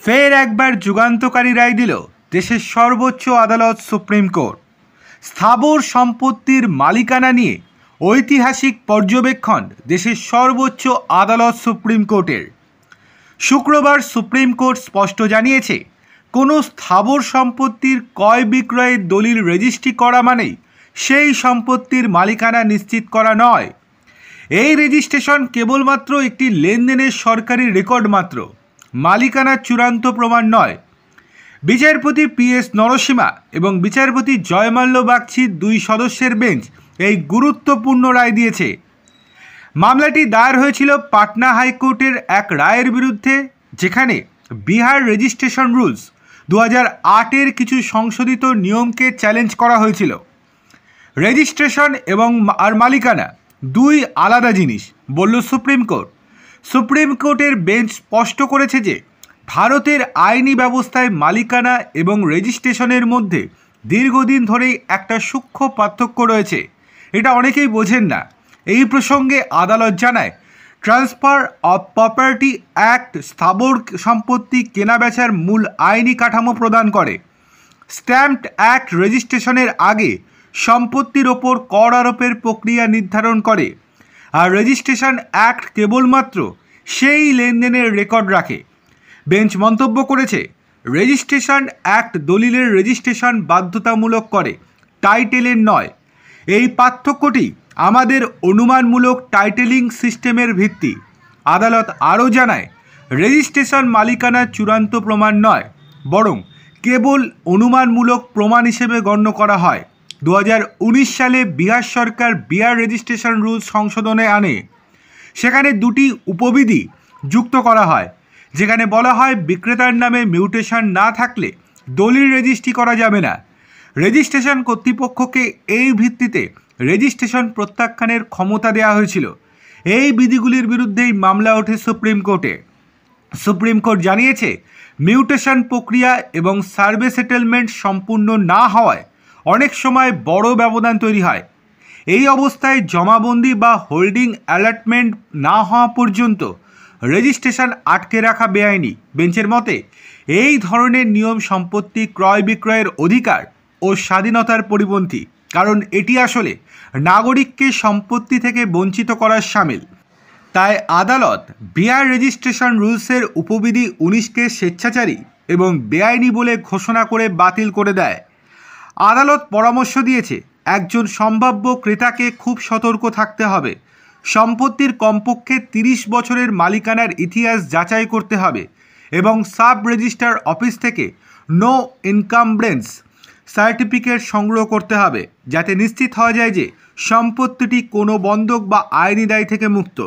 ফের একবার যুগান্তকারী রায় দিল দেশের সর্বোচ্চ আদালত সুপ্রিম কোর্ট। স্থাবর সম্পত্তির মালিকানা নিয়ে ঐতিহাসিক পর্যবেক্ষণ দেশের সর্বোচ্চ আদালত সুপ্রিম কোর্টের। শুক্রবার সুপ্রিম কোর্ট স্পষ্ট জানিয়েছে, কোনো স্থাবর সম্পত্তির ক্রয় বিক্রয়ের দলিল রেজিস্ট্রি করা মানেই সেই সম্পত্তির মালিকানা নিশ্চিত করা নয়। এই রেজিস্ট্রেশন কেবলমাত্র একটি লেনদেনের সরকারি রেকর্ড মাত্র, মালিকানার চূড়ান্ত প্রমাণ নয়। বিচারপতি PS নরসিমা এবং বিচারপতি জয়মাল্য বাগচির 2 সদস্যের বেঞ্চ এই গুরুত্বপূর্ণ রায় দিয়েছে। মামলাটি দায়ের হয়েছিল পাটনা হাইকোর্টের এক রায়ের বিরুদ্ধে, যেখানে বিহার রেজিস্ট্রেশন রুলস 2008-এর কিছু সংশোধিত নিয়মকে চ্যালেঞ্জ করা হয়েছিল। রেজিস্ট্রেশন এবং মালিকানা 2 আলাদা জিনিস বলল সুপ্রিম কোর্ট। সুপ্রিম কোর্টের বেঞ্চ স্পষ্ট করেছে যে ভারতের আইনি ব্যবস্থায় মালিকানা এবং রেজিস্ট্রেশনের মধ্যে দীর্ঘদিন ধরেই একটা সূক্ষ্ম পার্থক্য রয়েছে। এটা অনেকেই বোঝেন না। এই প্রসঙ্গে আদালত জানায়, ট্রান্সফার অফ প্রপার্টি অ্যাক্ট স্থাবর সম্পত্তি কেনাবেচার মূল আইনি কাঠামো প্রদান করে। স্ট্যাম্পড অ্যাক্ট রেজিস্ট্রেশনের আগে সম্পত্তির ওপর কর আরোপের প্রক্রিয়া নির্ধারণ করে, আর রেজিস্ট্রেশন অ্যাক্ট কেবলমাত্র সেই লেনদেনের রেকর্ড রাখে। বেঞ্চ মন্তব্য করেছে, রেজিস্ট্রেশন অ্যাক্ট দলিলের রেজিস্ট্রেশন বাধ্যতামূলক করে, টাইটেলের নয়। এই পার্থক্যটি আমাদের অনুমানমূলক টাইটেলিং সিস্টেমের ভিত্তি। আদালত আরও জানায়, রেজিস্ট্রেশন মালিকানার চূড়ান্ত প্রমাণ নয়, বরং কেবল অনুমানমূলক প্রমাণ হিসেবে গণ্য করা হয়। 2019 সালে বিহার সরকার বিহার রেজিস্ট্রেশন রুলস সংশোধনে আনে। সেখানে 2টি উপবিধি যুক্ত করা হয়, যেখানে বলা হয় বিক্রেতার নামে মিউটেশন না থাকলে দলিল রেজিস্ট্রি করা যাবে না। রেজিস্ট্রেশন কর্তৃপক্ষকে এই ভিত্তিতে রেজিস্ট্রেশন প্রত্যাখ্যানের ক্ষমতা দেওয়া হয়েছিল। এই বিধিগুলির বিরুদ্ধেই মামলা ওঠে সুপ্রিম কোর্টে। সুপ্রিম কোর্ট জানিয়েছে, মিউটেশন প্রক্রিয়া এবং সার্ভে সেটেলমেন্ট সম্পূর্ণ না হওয়ায় অনেক সময় বড় ব্যবধান তৈরি হয়। এই অবস্থায় জমাবন্দি বা হোল্ডিং অ্যালটমেন্ট না হওয়া পর্যন্ত রেজিস্ট্রেশন আটকে রাখা বেআইনি। বেঞ্চের মতে, এই ধরনের নিয়ম সম্পত্তি ক্রয় বিক্রয়ের অধিকার ও স্বাধীনতার পরিপন্থী, কারণ এটি আসলে নাগরিককে সম্পত্তি থেকে বঞ্চিত করার শামিল। তাই আদালত বিহার রেজিস্ট্রেশন রুলসের উপবিধি 19কে স্বেচ্ছাচারী এবং বেআইনি বলে ঘোষণা করে বাতিল করে দেয়। আদালত পরামর্শ দিয়েছে, একজন সম্ভাব্য ক্রেতাকে খুব সতর্ক থাকতে হবে। সম্পত্তির কমপক্ষে 30 বছরের মালিকানার ইতিহাস যাচাই করতে হবে এবং সাব রেজিস্ট্রার অফিস থেকে নো ইনকামব্রেন্স সার্টিফিকেট সংগ্রহ করতে হবে, যাতে নিশ্চিত হওয়া যায় যে সম্পত্তিটি কোনো বন্ধক বা আইনি দায় থেকে মুক্ত।